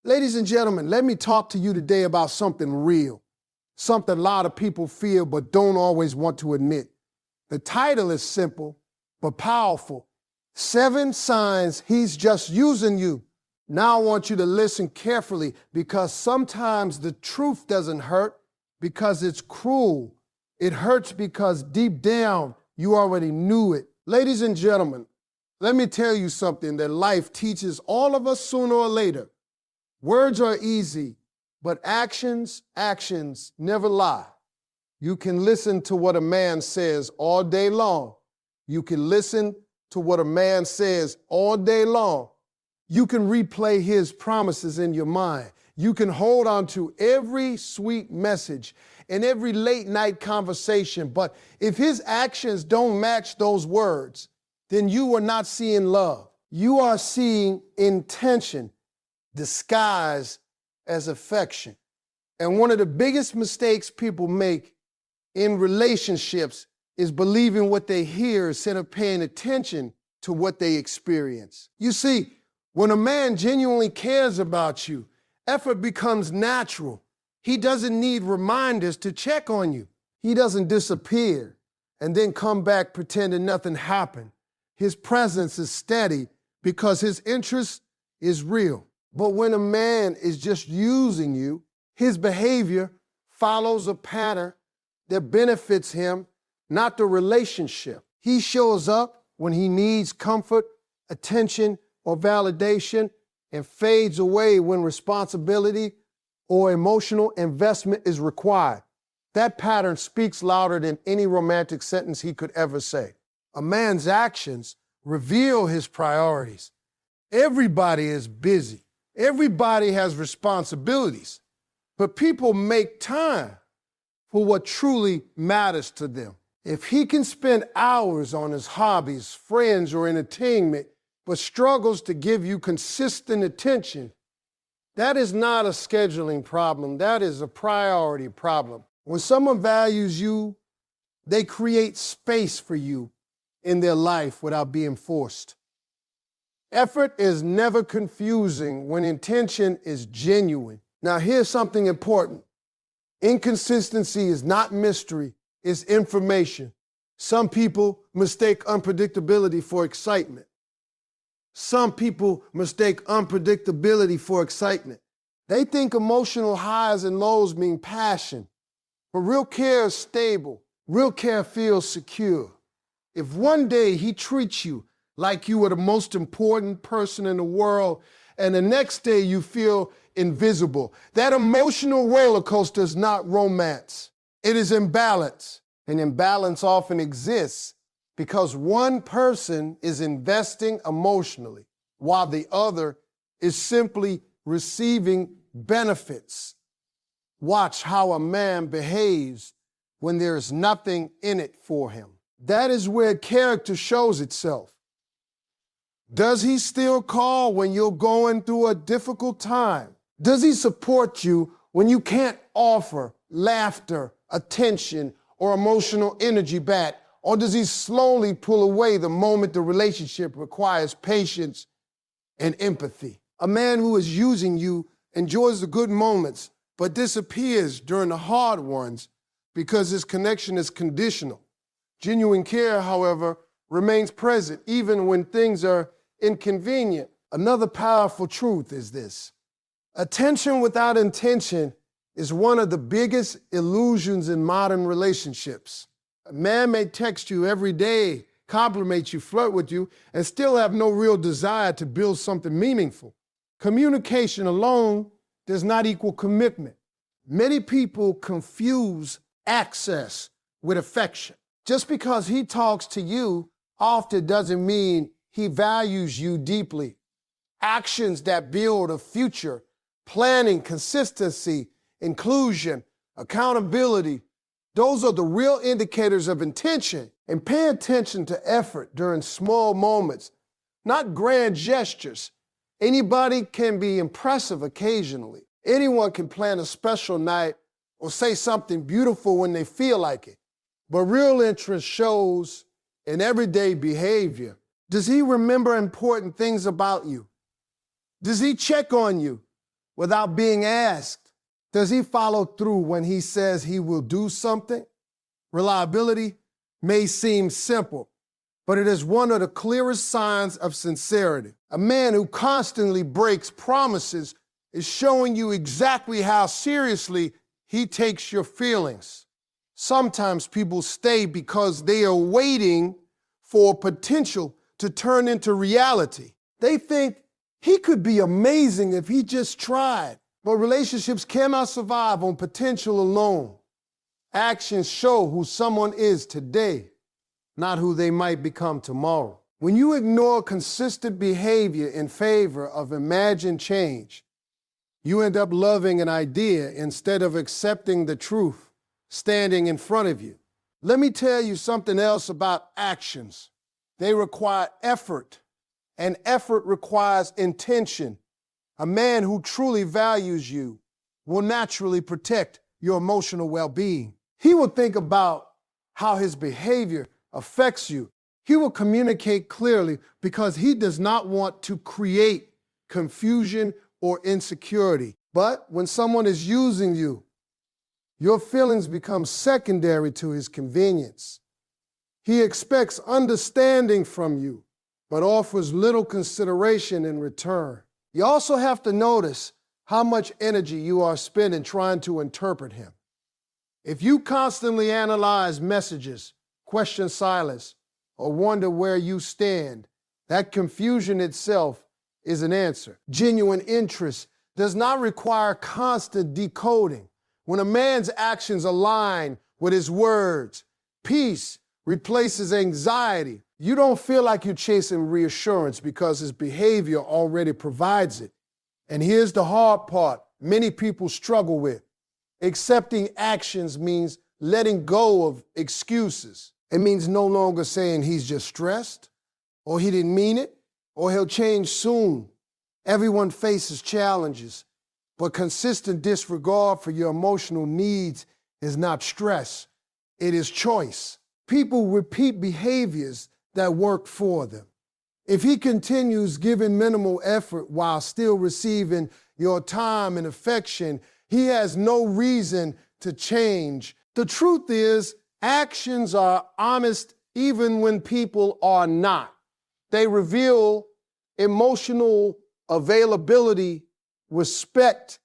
Ladies and gentlemen, let me talk to you today about something real, something a lot of people feel but don't always want to admit. The title is simple but powerful. 7 signs he's just using you. Now I want you to listen carefully because sometimes the truth doesn't hurt because it's cruel. It hurts because deep down you already knew it. Ladies and gentlemen, let me tell you something that life teaches all of us sooner or later. Words are easy, but actions never lie. You can listen to what a man says all day long. You can listen to what a man says all day long. You can replay his promises in your mind. You can hold on to every sweet message and every late night conversation, but if his actions don't match those words, then you are not seeing love. You are seeing intention disguised as affection. And one of the biggest mistakes people make in relationships is believing what they hear instead of paying attention to what they experience. You see, when a man genuinely cares about you, effort becomes natural. He doesn't need reminders to check on you. He doesn't disappear and then come back pretending nothing happened. His presence is steady because his interest is real. But when a man is just using you, his behavior follows a pattern that benefits him, not the relationship. He shows up when he needs comfort, attention, or validation, and fades away when responsibility or emotional investment is required. That pattern speaks louder than any romantic sentence he could ever say. A man's actions reveal his priorities. Everybody is busy. Everybody has responsibilities, but people make time for what truly matters to them. If he can spend hours on his hobbies, friends, or entertainment, but struggles to give you consistent attention, that is not a scheduling problem. That is a priority problem. When someone values you, they create space for you in their life without being forced. Effort is never confusing when intention is genuine. Now, here's something important. Inconsistency is not mystery, it's information. Some people mistake unpredictability for excitement. Some people mistake unpredictability for excitement. They think emotional highs and lows mean passion. But real care is stable. Real care feels secure. If one day he treats you like you were the most important person in the world, and the next day you feel invisible, that emotional roller coaster is not romance. It is imbalance. And imbalance often exists because one person is investing emotionally while the other is simply receiving benefits. Watch how a man behaves when there is nothing in it for him. That is where character shows itself. Does he still call when you're going through a difficult time? Does he support you when you can't offer laughter, attention, or emotional energy back? Or does he slowly pull away the moment the relationship requires patience and empathy? A man who is using you enjoys the good moments, but disappears during the hard ones because his connection is conditional. Genuine care, however, remains present even when things are inconvenient. Another powerful truth is this. Attention without intention is one of the biggest illusions in modern relationships. A man may text you every day, compliment you, flirt with you, and still have no real desire to build something meaningful. Communication alone does not equal commitment. Many people confuse access with affection. Just because he talks to you often doesn't mean he values you deeply. Actions that build a future, planning, consistency, inclusion, accountability, those are the real indicators of intention. And pay attention to effort during small moments, not grand gestures. Anybody can be impressive occasionally. Anyone can plan a special night or say something beautiful when they feel like it. But real interest shows in everyday behavior. Does he remember important things about you? Does he check on you without being asked? Does he follow through when he says he will do something? Reliability may seem simple, but it is one of the clearest signs of sincerity. A man who constantly breaks promises is showing you exactly how seriously he takes your feelings. Sometimes people stay because they are waiting for potential to turn into reality. They think he could be amazing if he just tried. But relationships cannot survive on potential alone. Actions show who someone is today, not who they might become tomorrow. When you ignore consistent behavior in favor of imagined change, you end up loving an idea instead of accepting the truth standing in front of you. Let me tell you something else about actions. They require effort, and effort requires intention. A man who truly values you will naturally protect your emotional well-being. He will think about how his behavior affects you. He will communicate clearly because he does not want to create confusion or insecurity. But when someone is using you, your feelings become secondary to his convenience. He expects understanding from you, but offers little consideration in return. You also have to notice how much energy you are spending trying to interpret him. If you constantly analyze messages, question silence, or wonder where you stand, that confusion itself is an answer. Genuine interest does not require constant decoding. When a man's actions align with his words, peace replaces anxiety. You don't feel like you're chasing reassurance because his behavior already provides it. And here's the hard part many people struggle with. Accepting actions means letting go of excuses. It means no longer saying he's just stressed, or he didn't mean it, or he'll change soon. Everyone faces challenges, but consistent disregard for your emotional needs is not stress, it is choice. People repeat behaviors that work for them. If he continues giving minimal effort while still receiving your time and affection, he has no reason to change. The truth is, actions are honest even when people are not. They reveal emotional availability, respect,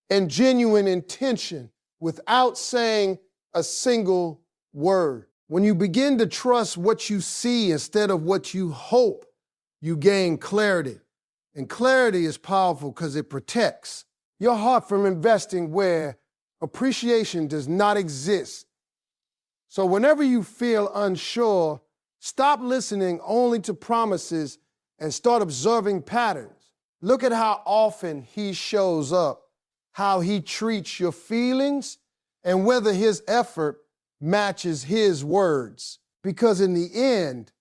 and genuine intention without saying a single word. When you begin to trust what you see instead of what you hope, you gain clarity. And clarity is powerful because it protects your heart from investing where appreciation does not exist. So whenever you feel unsure, stop listening only to promises and start observing patterns. Look at how often he shows up, how he treats your feelings, and whether his effort matches his words. Because in the end,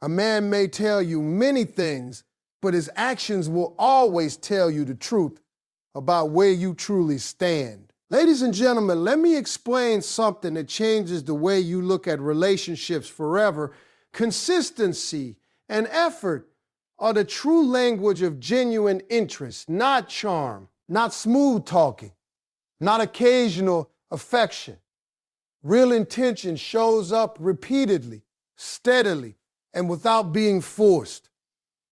a man may tell you many things, but his actions will always tell you the truth about where you truly stand. Ladies and gentlemen, let me explain something that changes the way you look at relationships forever. Consistency and effort are the true language of genuine interest, not charm, not smooth talking, not occasional affection. Real intention shows up repeatedly, steadily, and without being forced.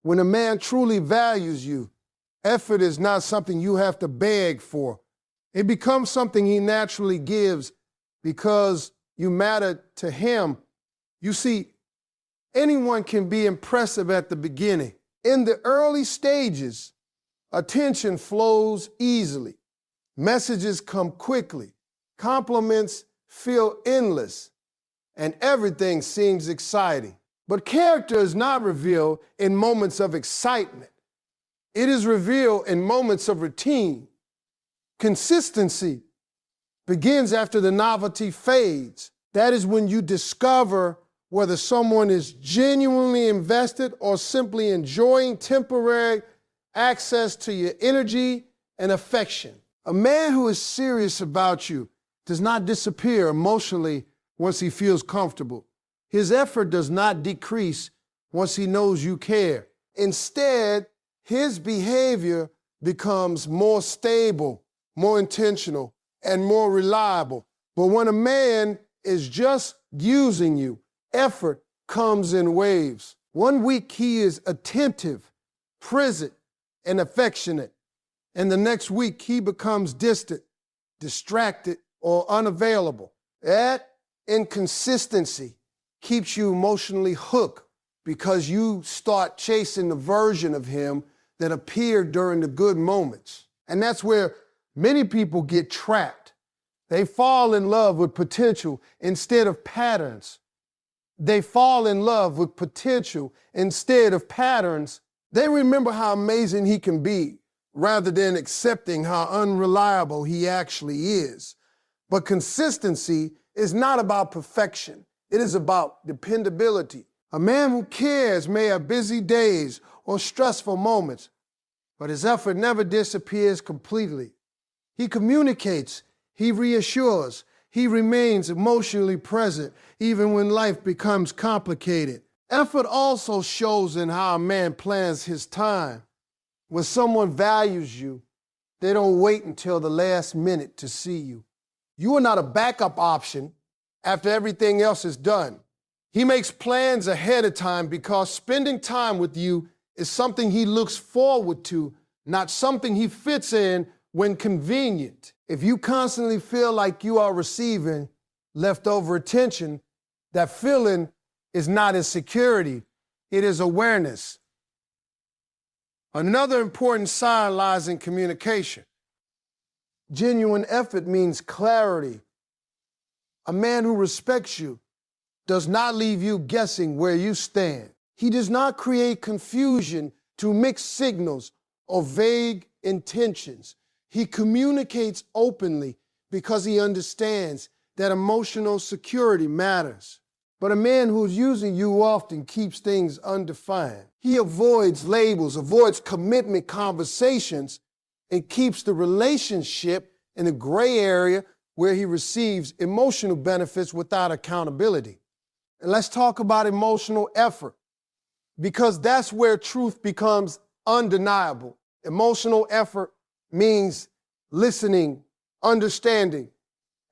When a man truly values you, effort is not something you have to beg for. It becomes something he naturally gives because you matter to him. You see, anyone can be impressive at the beginning. In the early stages, attention flows easily. Messages come quickly. Compliments feel endless. And everything seems exciting. But character is not revealed in moments of excitement. It is revealed in moments of routine. Consistency begins after the novelty fades. That is when you discover whether someone is genuinely invested or simply enjoying temporary access to your energy and affection. A man who is serious about you does not disappear emotionally once he feels comfortable. His effort does not decrease once he knows you care. Instead, his behavior becomes more stable, more intentional, and more reliable. But when a man is just using you, effort comes in waves. 1 week he is attentive, present, and affectionate. And the next week he becomes distant, distracted, or unavailable. That inconsistency keeps you emotionally hooked because you start chasing the version of him that appeared during the good moments. And that's where many people get trapped. They fall in love with potential instead of patterns. They fall in love with potential instead of patterns. They remember how amazing he can be rather than accepting how unreliable he actually is. But consistency is not about perfection. It is about dependability. A man who cares may have busy days or stressful moments, but his effort never disappears completely. He communicates, he reassures, he remains emotionally present even when life becomes complicated. Effort also shows in how a man plans his time. When someone values you, they don't wait until the last minute to see you. You are not a backup option after everything else is done. He makes plans ahead of time because spending time with you is something he looks forward to, not something he fits in when convenient. If you constantly feel like you are receiving leftover attention, that feeling is not insecurity, it is awareness. Another important sign lies in communication. Genuine effort means clarity. A man who respects you does not leave you guessing where you stand. He does not create confusion through mixed signals or vague intentions. He communicates openly because he understands that emotional security matters. But a man who's using you often keeps things undefined. He avoids labels, avoids commitment conversations, and keeps the relationship in a gray area where he receives emotional benefits without accountability. And let's talk about emotional effort, because that's where truth becomes undeniable. Emotional effort means listening, understanding,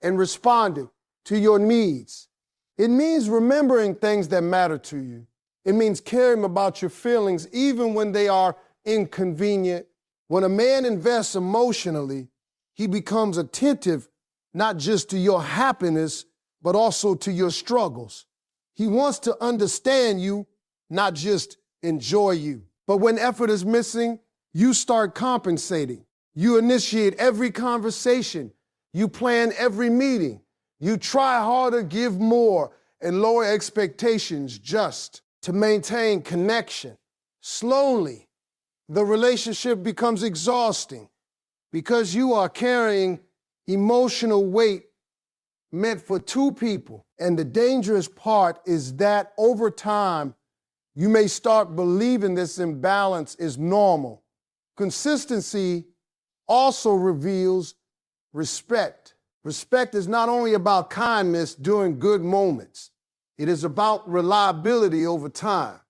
and responding to your needs. It means remembering things that matter to you. It means caring about your feelings even when they are inconvenient. When a man invests emotionally, he becomes attentive not just to your happiness, but also to your struggles. He wants to understand you, not just enjoy you. But when effort is missing, you start compensating. You initiate every conversation. You plan every meeting. You try harder, give more, and lower expectations just to maintain connection. Slowly, the relationship becomes exhausting because you are carrying emotional weight meant for two people. And the dangerous part is that over time, you may start believing this imbalance is normal. Consistency also reveals respect. Respect is not only about kindness during good moments, it is about reliability over time.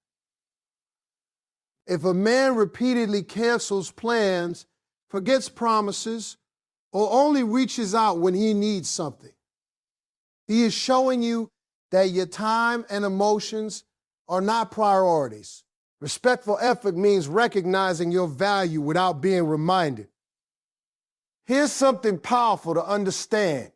If a man repeatedly cancels plans, forgets promises, or only reaches out when he needs something, he is showing you that your time and emotions are not priorities. Respectful effort means recognizing your value without being reminded. Here's something powerful to understand.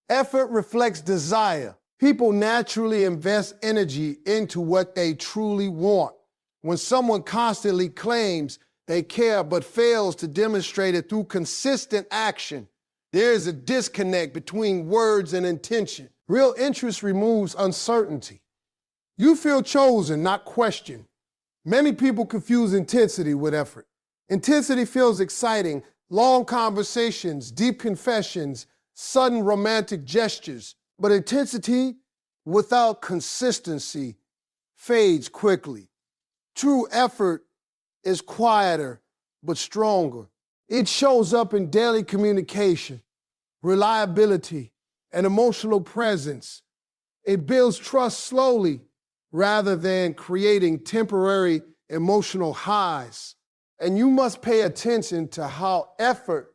Effort reflects desire. People naturally invest energy into what they truly want. When someone constantly claims they care but fails to demonstrate it through consistent action, there is a disconnect between words and intention. Real interest removes uncertainty. You feel chosen, not questioned. Many people confuse intensity with effort. Intensity feels exciting, long conversations, deep confessions, sudden romantic gestures. But intensity without consistency fades quickly. True effort is quieter but stronger. It shows up in daily communication, reliability, and emotional presence. It builds trust slowly rather than creating temporary emotional highs. And you must pay attention to how effort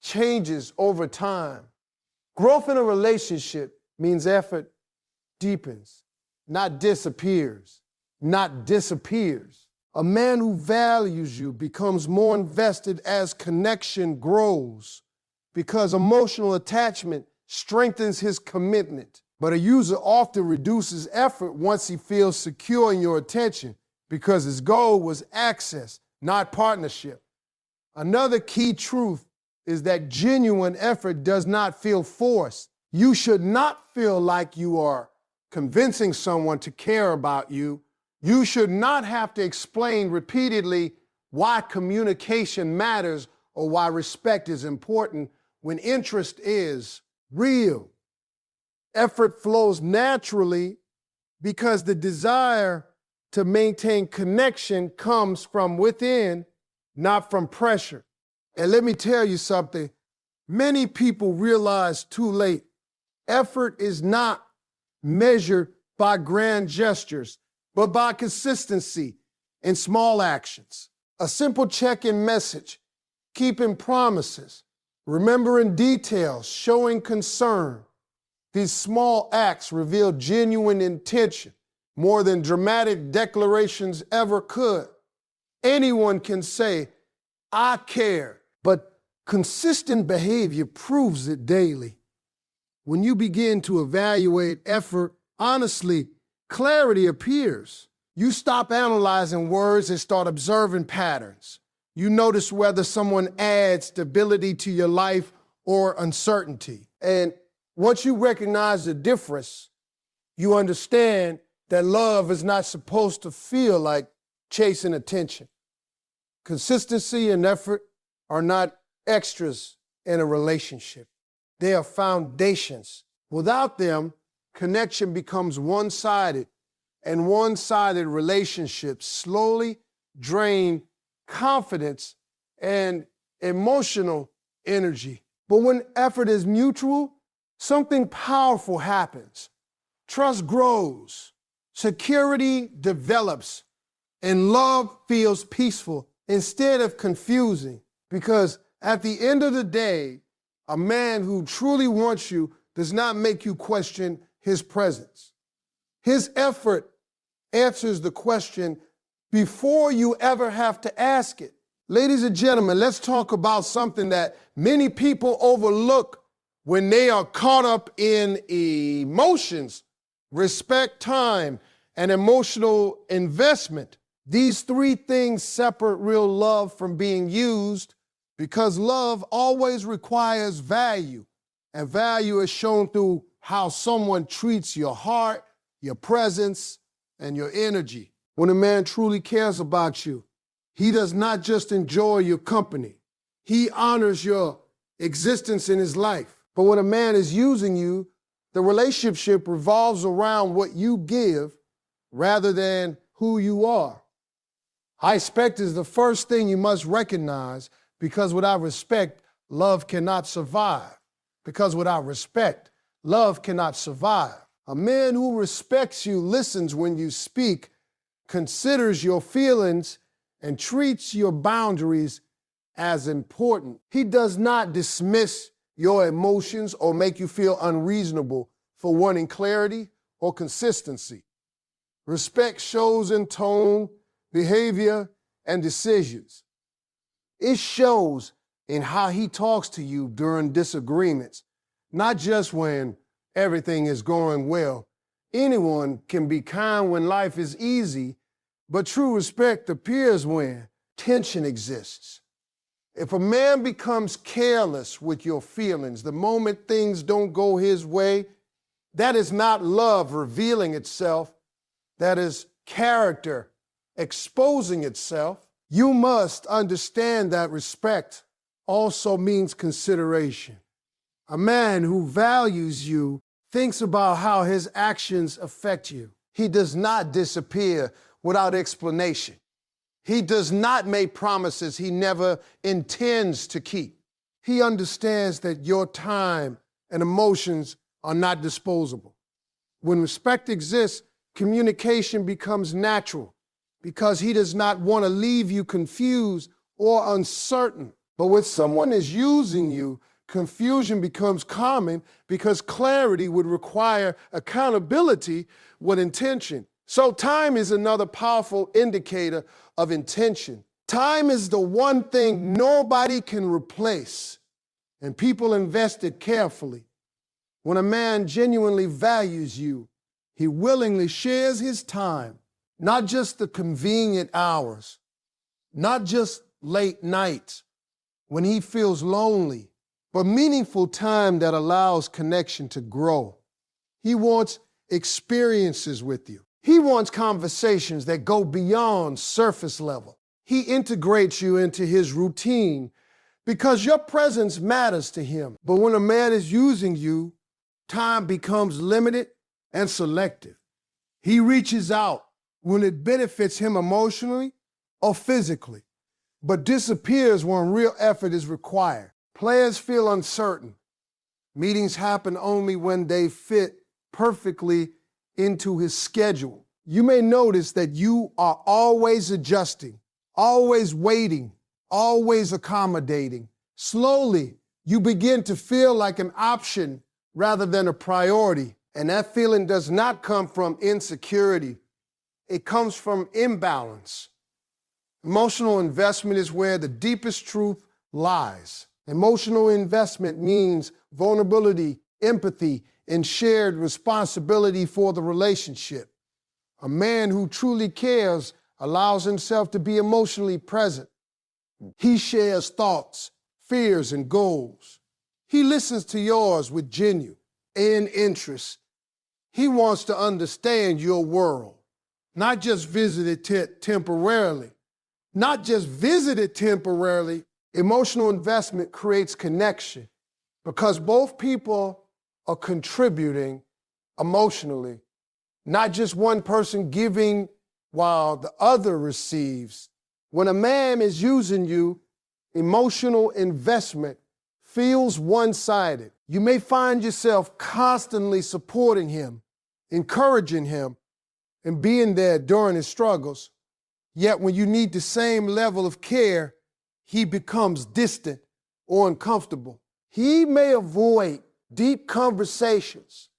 changes over time. Growth in a relationship means effort deepens, not disappears, not disappears. A man who values you becomes more invested as connection grows because emotional attachment strengthens his commitment. But a user often reduces effort once he feels secure in your attention because his goal was access, not partnership. Another key truth is that genuine effort does not feel forced. You should not feel like you are convincing someone to care about you. You should not have to explain repeatedly why communication matters or why respect is important when interest is real. Effort flows naturally because the desire to maintain connection comes from within, not from pressure. And let me tell you something, many people realize too late, effort is not measured by grand gestures, but by consistency in small actions. A simple check-in message, keeping promises, remembering details, showing concern. These small acts reveal genuine intention more than dramatic declarations ever could. Anyone can say, I care, but consistent behavior proves it daily. When you begin to evaluate effort honestly, clarity appears. You stop analyzing words and start observing patterns. You notice whether someone adds stability to your life or uncertainty. And once you recognize the difference, you understand that love is not supposed to feel like chasing attention. Consistency and effort are not extras in a relationship. They are foundations. Without them, connection becomes one-sided, and one-sided relationships slowly drain confidence and emotional energy. But when effort is mutual, something powerful happens. Trust grows, security develops, and love feels peaceful instead of confusing. Because at the end of the day, a man who truly wants you does not make you question his presence. His effort answers the question before you ever have to ask it. Ladies and gentlemen, let's talk about something that many people overlook when they are caught up in emotions: respect, time, and emotional investment. These three things separate real love from being used because love always requires value, and value is shown through how someone treats your heart, your presence, and your energy. When a man truly cares about you, he does not just enjoy your company. He honors your existence in his life. But when a man is using you, the relationship revolves around what you give rather than who you are. Respect is the first thing you must recognize, because without respect, love cannot survive. Because without respect, love cannot survive. A man who respects you listens when you speak, considers your feelings, and treats your boundaries as important. He does not dismiss your emotions or make you feel unreasonable for wanting clarity or consistency. Respect shows in tone, behavior, and decisions. It shows in how he talks to you during disagreements, not just when everything is going well. Anyone can be kind when life is easy, but true respect appears when tension exists. If a man becomes careless with your feelings the moment things don't go his way, that is not love revealing itself. That is character exposing itself. You must understand that respect also means consideration. A man who values you thinks about how his actions affect you. He does not disappear without explanation. He does not make promises he never intends to keep. He understands that your time and emotions are not disposable. When respect exists, communication becomes natural. because he does not want to leave you confused or uncertain. But when someone is using you, confusion becomes common because clarity would require accountability with intention. So time is another powerful indicator of intention. Time is the one thing nobody can replace, and people invest it carefully. When a man genuinely values you, he willingly shares his time, not just the convenient hours, not just late nights when he feels lonely, but meaningful time that allows connection to grow. He wants experiences with you. He wants conversations that go beyond surface level. He integrates you into his routine because your presence matters to him. But when a man is using you, time becomes limited and selective. He reaches out when it benefits him emotionally or physically, but disappears when real effort is required. Players feel uncertain. Meetings happen only when they fit perfectly into his schedule. You may notice that you are always adjusting, always waiting, always accommodating. Slowly, you begin to feel like an option rather than a priority. And that feeling does not come from insecurity. It comes from imbalance. Emotional investment is where the deepest truth lies. Emotional investment means vulnerability, empathy, and shared responsibility for the relationship. A man who truly cares allows himself to be emotionally present. He shares thoughts, fears, and goals. He listens to yours with genuine interest. He wants to understand your world, not just visit it temporarily. Not just visit it temporarily. Emotional investment creates connection because both people are contributing emotionally, not just one person giving while the other receives. When a man is using you, emotional investment feels one-sided. You may find yourself constantly supporting him, encouraging him, and being there during his struggles. Yet when you need the same level of care, he becomes distant or uncomfortable. He may avoid deep conversations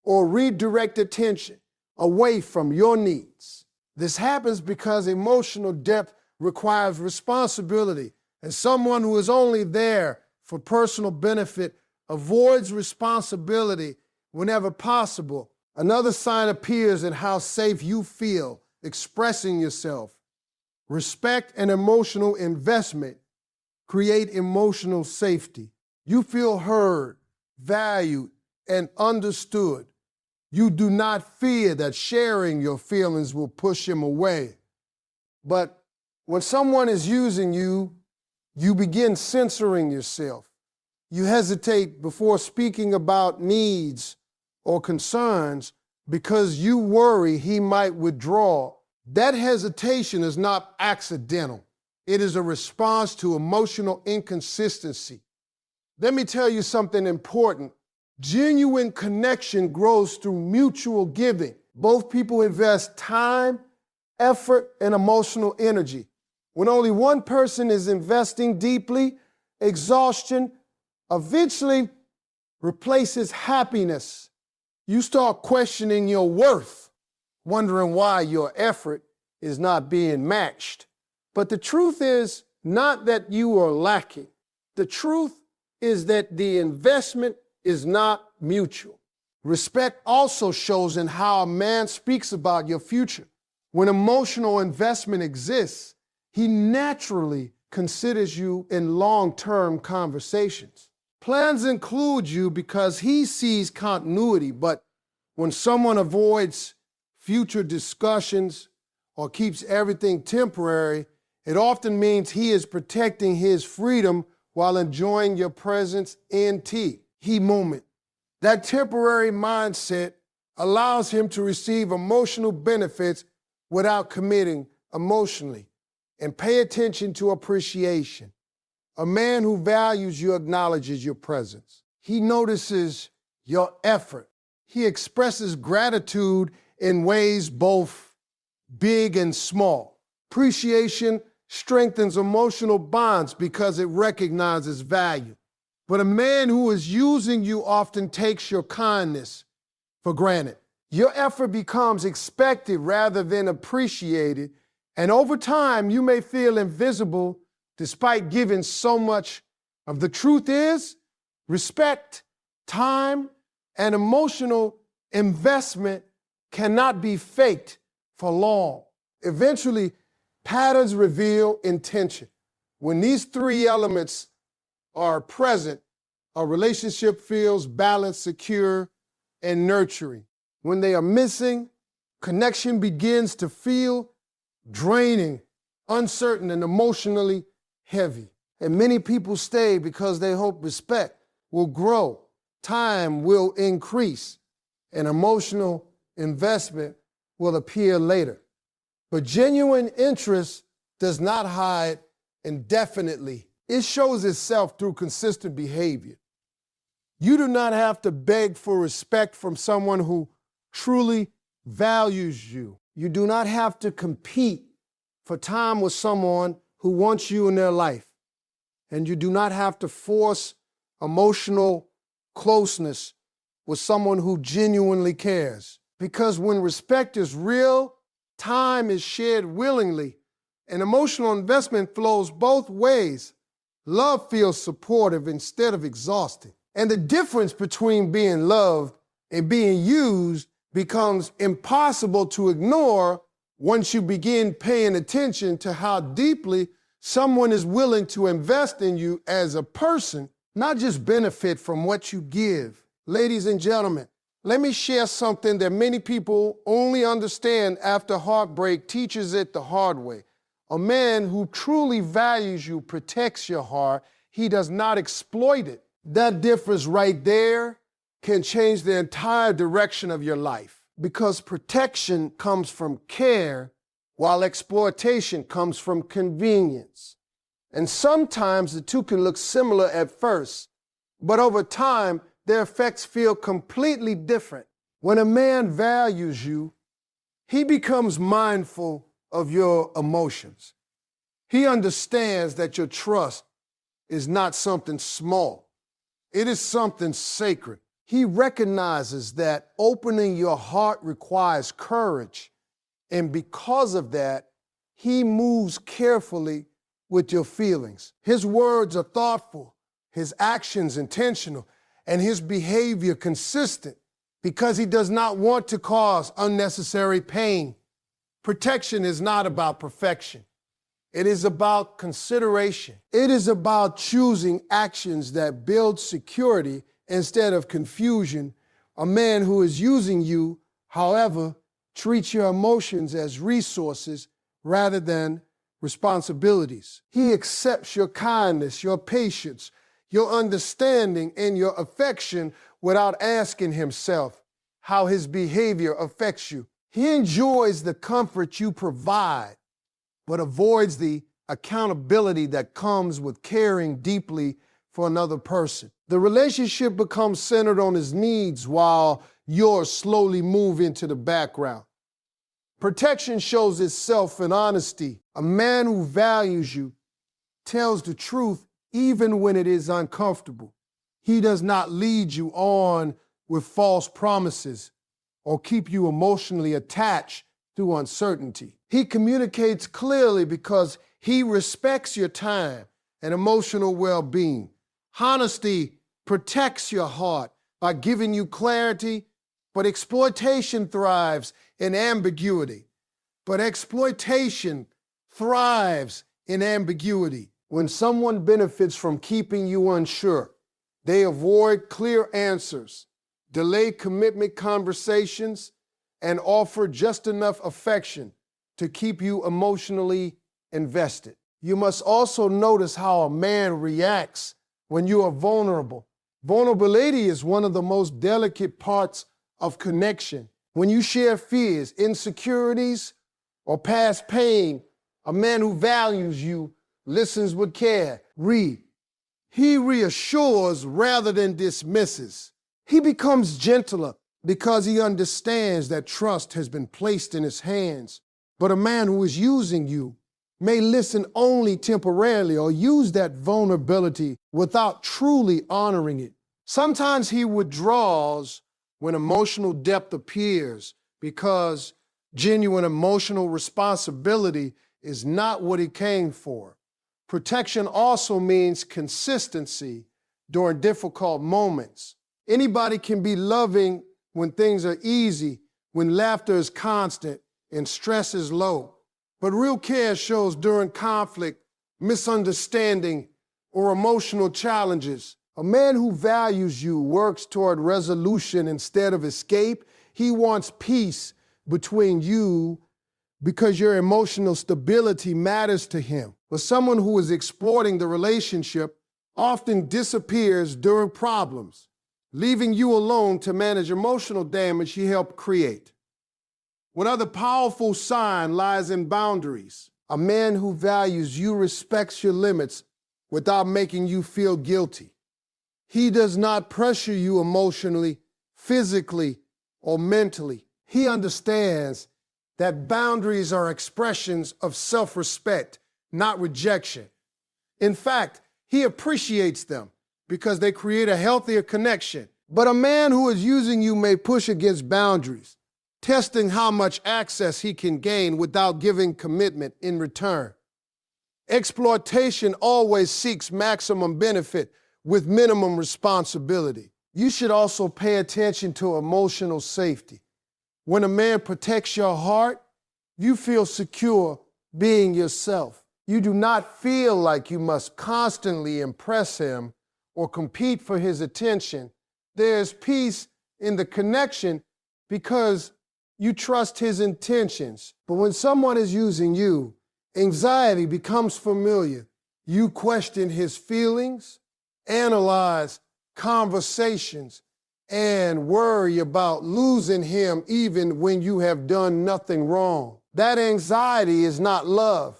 or redirect attention away from your needs. This happens because emotional depth requires responsibility, and someone who is only there for personal benefit avoids responsibility whenever possible. Another sign appears in how safe you feel expressing yourself. Respect and emotional investment create emotional safety. You feel heard, valued, and understood. You do not fear that sharing your feelings will push him away. But when someone is using you, you begin censoring yourself. You hesitate before speaking about needs or concerns because you worry he might withdraw. That hesitation is not accidental. It is a response to emotional inconsistency. Let me tell you something important. Genuine connection grows through mutual giving. Both people invest time, effort, and emotional energy. When only one person is investing deeply, exhaustion eventually replaces happiness. You start questioning your worth, wondering why your effort is not being matched. But the truth is not that you are lacking. The truth is that the investment is not mutual. Respect also shows in how a man speaks about your future. When emotional investment exists, he naturally considers you in long-term conversations. Plans include you because he sees continuity, but when someone avoids future discussions or keeps everything temporary, it often means he is protecting his freedom while enjoying your presence in he moment. That temporary mindset allows him to receive emotional benefits without committing emotionally. And pay attention to appreciation. A man who values you acknowledges your presence. He notices your effort. He expresses gratitude in ways both big and small. Appreciation strengthens emotional bonds because it recognizes value. But a man who is using you often takes your kindness for granted. Your effort becomes expected rather than appreciated, and over time you may feel invisible despite giving so much of the truth is, respect, time, and emotional investment cannot be faked for long. Eventually, patterns reveal intention. When these three elements are present, a relationship feels balanced, secure, and nurturing. When they are missing, connection begins to feel draining, uncertain, and emotionally heavy. And many people stay because they hope respect will grow, time will increase, and emotional investment will appear later. But genuine interest does not hide indefinitely. It shows itself through consistent behavior. You do not have to beg for respect from someone who truly values you. You do not have to compete for time with someone who wants you in their life. And you do not have to force emotional closeness with someone who genuinely cares. Because when respect is real, time is shared willingly, and emotional investment flows both ways. Love feels supportive instead of exhausting. And the difference between being loved and being used becomes impossible to ignore once you begin paying attention to how deeply someone is willing to invest in you as a person, not just benefit from what you give. Ladies and gentlemen, let me share something that many people only understand after heartbreak teaches it the hard way. A man who truly values you protects your heart. He does not exploit it. That difference right there can change the entire direction of your life, because protection comes from care while exploitation comes from convenience. And sometimes the two can look similar at first, but over time, their effects feel completely different. When a man values you, he becomes mindful of your emotions. He understands that your trust is not something small. It is something sacred. He recognizes that opening your heart requires courage, and because of that, he moves carefully with your feelings. His words are thoughtful, his actions intentional, and his behavior consistent because he does not want to cause unnecessary pain. Protection is not about perfection. It is about consideration. It is about choosing actions that build security instead of confusion. A man who is using you, however, treats your emotions as resources rather than responsibilities. He accepts your kindness, your patience, your understanding, and your affection without asking himself how his behavior affects you. He enjoys the comfort you provide, but avoids the accountability that comes with caring deeply for another person. The relationship becomes centered on his needs while yours slowly move into the background. Protection shows itself in honesty. A man who values you tells the truth even when it is uncomfortable. He does not lead you on with false promises or keep you emotionally attached through uncertainty. He communicates clearly because he respects your time and emotional well-being. Honesty protects your heart by giving you clarity, but exploitation thrives in ambiguity. When someone benefits from keeping you unsure, they avoid clear answers, delay commitment conversations, and offer just enough affection to keep you emotionally invested. You must also notice how a man reacts when you are vulnerable. Vulnerability is one of the most delicate parts of connection. When you share fears, insecurities, or past pain, a man who values you listens with care. He reassures rather than dismisses. He becomes gentler because he understands that trust has been placed in his hands. But a man who is using you may listen only temporarily or use that vulnerability without truly honoring it. Sometimes he withdraws when emotional depth appears because genuine emotional responsibility is not what he came for. Protection also means consistency during difficult moments. Anybody can be loving when things are easy, when laughter is constant and stress is low. But real care shows during conflict, misunderstanding, or emotional challenges. A man who values you works toward resolution instead of escape. He wants peace between you because your emotional stability matters to him. But someone who is exploiting the relationship often disappears during problems, leaving you alone to manage emotional damage he helped create. One other powerful sign lies in boundaries. A man who values you respects your limits without making you feel guilty. He does not pressure you emotionally, physically, or mentally. He understands that boundaries are expressions of self-respect, not rejection. In fact, he appreciates them because they create a healthier connection. But a man who is using you may push against boundaries, testing how much access he can gain without giving commitment in return. Exploitation always seeks maximum benefit with minimum responsibility. You should also pay attention to emotional safety. When a man protects your heart, you feel secure being yourself. You do not feel like you must constantly impress him or compete for his attention. There's peace in the connection because you trust his intentions. But when someone is using you, anxiety becomes familiar. You question his feelings, analyze conversations, and worry about losing him even when you have done nothing wrong. That anxiety is not love.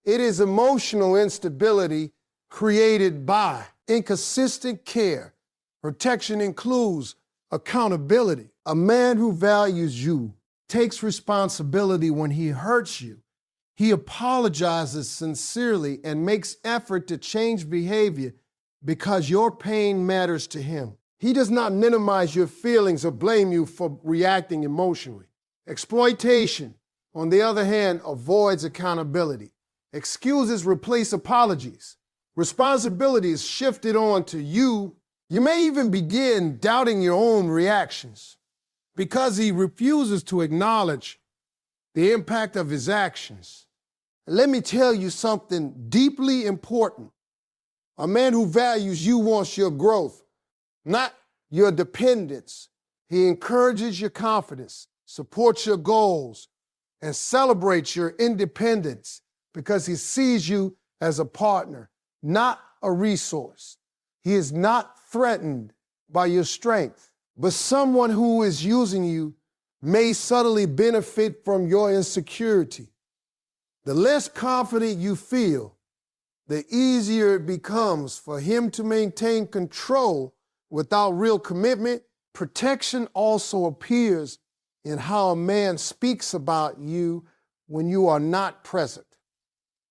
It is emotional instability created by inconsistent care. Protection includes accountability. A man who values you takes responsibility when he hurts you. He apologizes sincerely and makes effort to change behavior because your pain matters to him. He does not minimize your feelings or blame you for reacting emotionally. Exploitation, on the other hand, avoids accountability. Excuses replace apologies. Responsibility is shifted on to you. You may even begin doubting your own reactions because he refuses to acknowledge the impact of his actions. Let me tell you something deeply important. A man who values you wants your growth, not your dependence. He encourages your confidence, supports your goals, and celebrates your independence because he sees you as a partner, not a resource. He is not threatened by your strength, but someone who is using you may subtly benefit from your insecurity. The less confident you feel, the easier it becomes for him to maintain control without real commitment. Protection also appears in how a man speaks about you when you are not present.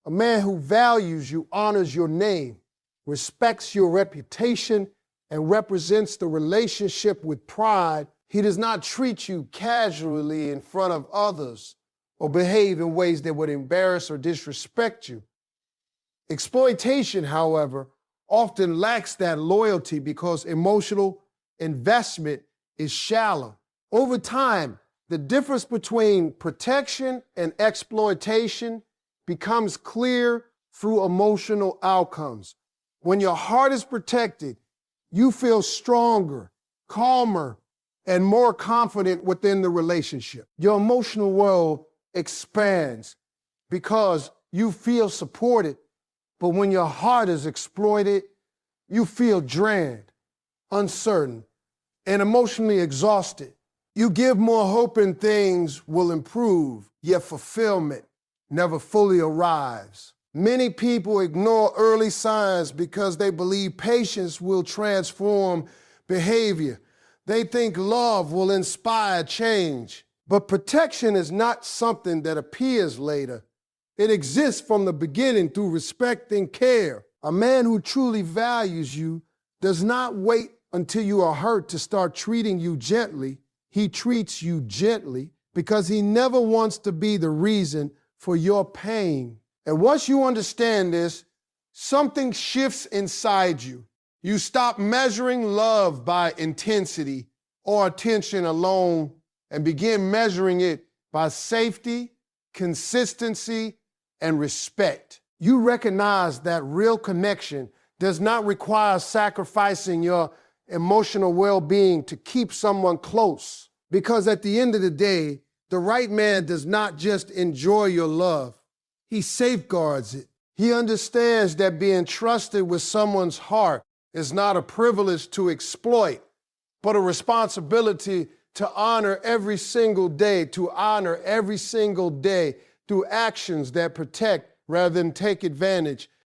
A man who values you honors your name, respects your reputation, and represents the relationship with pride. He does not treat you casually in front of others or behave in ways that would embarrass or disrespect you. Exploitation, however, often lacks that loyalty because emotional investment is shallow. Over time, the difference between protection and exploitation becomes clear through emotional outcomes. When your heart is protected, you feel stronger, calmer, and more confident within the relationship. Your emotional world expands because you feel supported. But when your heart is exploited, you feel drained, uncertain, and emotionally exhausted. You give more hope and things will improve, yet fulfillment never fully arrives. Many people ignore early signs because they believe patience will transform behavior. They think love will inspire change. But protection is not something that appears later. It exists from the beginning through respect and care. A man who truly values you does not wait until you are hurt to start treating you gently. He treats you gently because he never wants to be the reason for your pain. And once you understand this, something shifts inside you. You stop measuring love by intensity or attention alone and begin measuring it by safety, consistency, and respect. You recognize that real connection does not require sacrificing your emotional well-being to keep someone close. Because at the end of the day, the right man does not just enjoy your love, he safeguards it. He understands that being trusted with someone's heart is not a privilege to exploit, but a responsibility to honor every single day, through actions that protect rather than take advantage.